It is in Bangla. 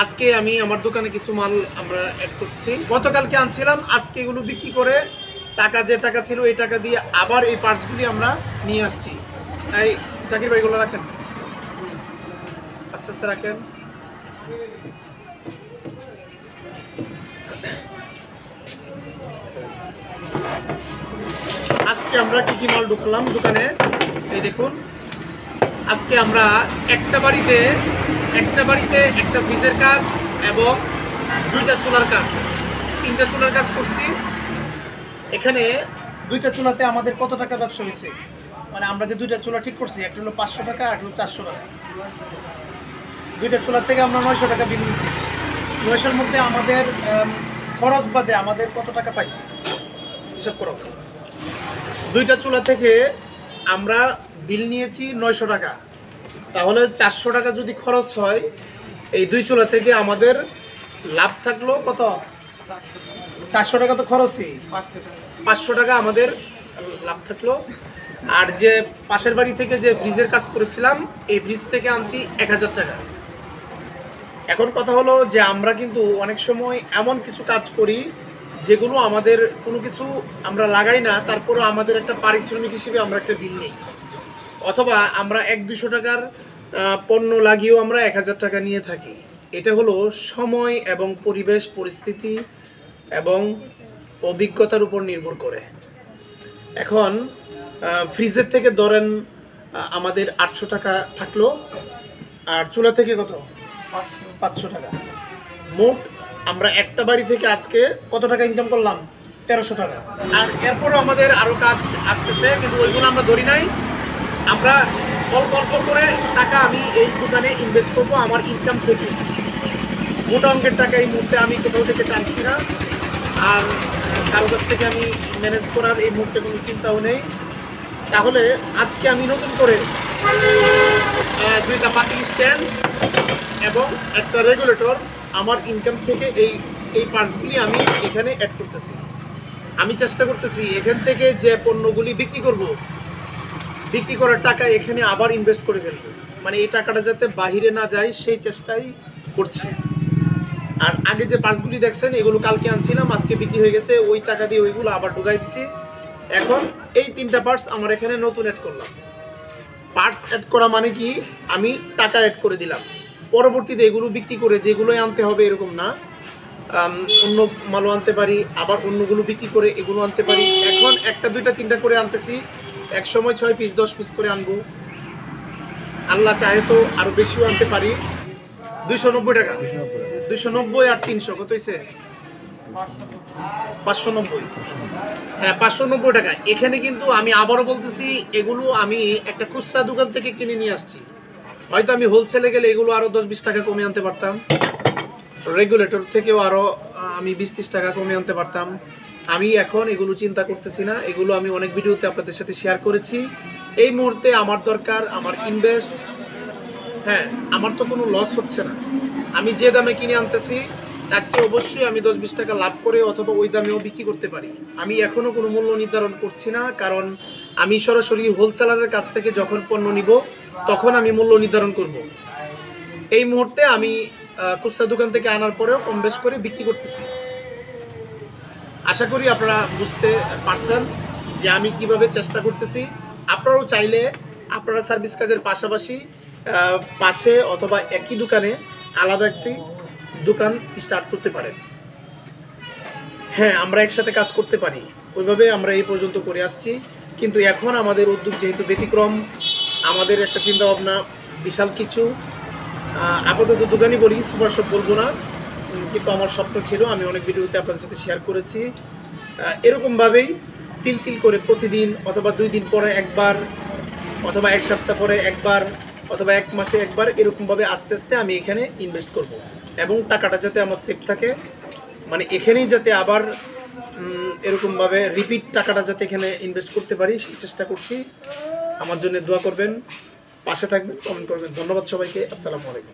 আজকে আমি আমার দোকানে কিছু মাল আমরা অ্যাড করছি। গতকালকে আনছিলাম, আজকে এগুলো বিক্রি করে যে টাকা ছিল এই টাকা দিয়ে আবার এই পার্টসগুলি আমরা নিয়ে আসছি। এই জাকির ভাই এগুলো রাখেন, আস্তে আস্তে রাখেন। আজকে আমরা কি কি মাল ঢুকলাম দোকানে, এই দেখুন। আজকে আমরা একটা বাড়িতে একটা ফ্রিজের কাজ এবং দুইটা চুলার কাজ, তিনটা চুলার কাজ করছি। এখানে দুইটা চুলাতে আমাদের কত টাকা ব্যবসা হয়েছে, মানে আমরা যে দুইটা চুলা ঠিক করছি, একটা হলো 500 টাকা আর একটা হলো 400 টাকা। দুইটা চুলার থেকে আমরা 900 টাকা বিল নিয়েছি। 900-র মধ্যে আমাদের খরচ বাদে আমাদের কত টাকা পাইছি হিসাব করো। দুইটা চুলা থেকে আমরা বিল নিয়েছি 900 টাকা, তাহলে 400 টাকা যদি খরচ হয়, এই দুই চুলা থেকে আমাদের লাভ থাকলো কত? 400 টাকা তো খরচই, 500 টাকা আমাদের লাভ থাকলো। আর যে পাশের বাড়ি থেকে যে ফ্রিজের কাজ করেছিলাম, এই ফ্রিজ থেকে আনছি 1000 টাকা। এখন কথা হলো যে আমরা কিন্তু অনেক সময় এমন কিছু কাজ করি যেগুলো আমাদের কোনো কিছু আমরা লাগাই না, তারপরে আমাদের একটা পারিশ্রমিক হিসেবে আমরা একটা বিল নিই, অথবা আমরা 100-200 টাকার পণ্য লাগিয়েও আমরা 1000 টাকা নিয়ে থাকি। এটা হলো সময় এবং পরিবেশ পরিস্থিতি এবং অভিজ্ঞতার উপর নির্ভর করে। এখন ফ্রিজের থেকে ধরেন আমাদের 800 টাকা থাকলো, আর চুলা থেকে কত? 500 টাকা। মোট আমরা একটা বাড়ি থেকে আজকে কত টাকা ইনকাম করলাম? 1300 টাকা। আর এরপরও আমাদের আরও কাজ আসতেছে, কিন্তু ওইগুলো আমরা ধরি নাই। আমরা অল্প অল্প করে টাকা আমি এই দোকানে ইনভেস্ট করবো আমার ইনকাম থেকে। মোটা অঙ্কের টাকা এই মুহূর্তে আমি কোথাও থেকে টানছি না, আর কারো কাছ থেকে আমি ম্যানেজ করার এই মুহূর্তে কোনো চিন্তাও নেই। তাহলে আজকে আমি নতুন করে দুইটা পাতিল স্ট্যান্ড এবং একটা রেগুলেটর আমার ইনকাম থেকে এই পার্টসগুলি আমি এখানে অ্যাড করতেছি। আমি চেষ্টা করতেছি এখান থেকে যে পণ্যগুলি বিক্রি করব, বিক্রি করার টাকা এখানে আবার ইনভেস্ট করে ফেলবো, মানে এই টাকাটা যাতে বাহিরে না যায় সেই চেষ্টাই করছি। আর আগে যে পার্টসগুলি দেখছেন এগুলো কালকে আনছিলাম, আজকে বিক্রি হয়ে গেছে, ওই টাকা দিয়ে ওইগুলো আবার ঢুকাই দিচ্ছি। এখন এই তিনটা পার্টস আমার এখানে নতুন অ্যাড করলাম। পার্টস অ্যাড করা মানে কি, আমি টাকা অ্যাড করে দিলাম। পরবর্তীতে এগুলো বিক্রি করে যেগুলোই আনতে হবে এরকম না, অন্য মালও আনতে পারি, আবার অন্যগুলো বিক্রি করে এগুলো আনতে পারি। এখন একটা দুইটা তিনটা করে আনতেছি, এক সময় 6 পিস 10 পিস করে আনবো, আল্লাহ চাহে তো আরও বেশিও আনতে পারি। 290 টাকা, 290 আর 300 কত হয়েছে? 590। হ্যাঁ, 590 টাকা। এখানে কিন্তু আমি আবারও বলতেছি, এগুলো আমি একটা খুচরা দোকান থেকে কিনে নিয়ে আসছি। হয়তো আমি হোলসেলে গেলে এগুলো আরও 10-20 টাকা কমে আনতে পারতাম, রেগুলেটর থেকেও আরও আমি 20-30 টাকা কমে আনতে পারতাম। আমি এখন এগুলো চিন্তা করতেছি না, এগুলো আমি অনেক ভিডিওতে আপনাদের সাথে শেয়ার করেছি। এই মুহূর্তে আমার দরকার আমার ইনভেস্ট। হ্যাঁ, আমার তো কোনো লস হচ্ছে না, আমি যে দামে কিনে আনতেছি তার চেয়ে অবশ্যই আমি 10-20 টাকা লাভ করে অথবা ওই দামেও বিক্রি করতে পারি। আমি এখনও কোনো মূল্য নির্ধারণ করছি না, কারণ আমি সরাসরি হোলসেলারের কাছ থেকে যখন পণ্য নিব তখন আমি মূল্য নির্ধারণ করব। এই মুহূর্তে আমি খুচরা দোকান থেকে আনার পরেও কম বেশ করে বিক্রি করতেছি। আশা করি আপনারা বুঝতে পারছেন যে আমি কিভাবে চেষ্টা করতেছি। আপনারাও চাইলে আপনারা সার্ভিস কাজের পাশাপাশি পাশে অথবা একই দোকানে আলাদা একটি দোকান স্টার্ট করতে পারেন। হ্যাঁ, আমরা একসাথে কাজ করতে পারি, ওইভাবে আমরা এই পর্যন্ত করে আসছি। কিন্তু এখন আমাদের উদ্যোগ যেহেতু ব্যতিক্রম, আমাদের একটা চিন্তা ভাবনা বিশাল কিছু। আপাতত দোকানই বলি, সুপার শপ বলবো না, কিন্তু আমার স্বপ্ন ছিল, আমি অনেক ভিডিওতে আপনাদের সাথে শেয়ার করেছি। এরকমভাবেই তিল তিল করে প্রতিদিন অথবা 2 দিন পরে একবার অথবা 1 সপ্তাহ পরে একবার অথবা 1 মাসে একবার, এরকমভাবে আস্তে আস্তে আমি এখানে ইনভেস্ট করব এবং টাকাটা যাতে আমার সেফ থাকে, মানে এখানেই যাতে আবার এরকমভাবে রিপিট টাকাটা যাতে এখানে ইনভেস্ট করতে পারি সেই চেষ্টা করছি। আমার জন্য দোয়া করবেন, পাশে থাকবেন, কমেন্ট করবেন। ধন্যবাদ সবাইকে। আসসালামু আলাইকুম।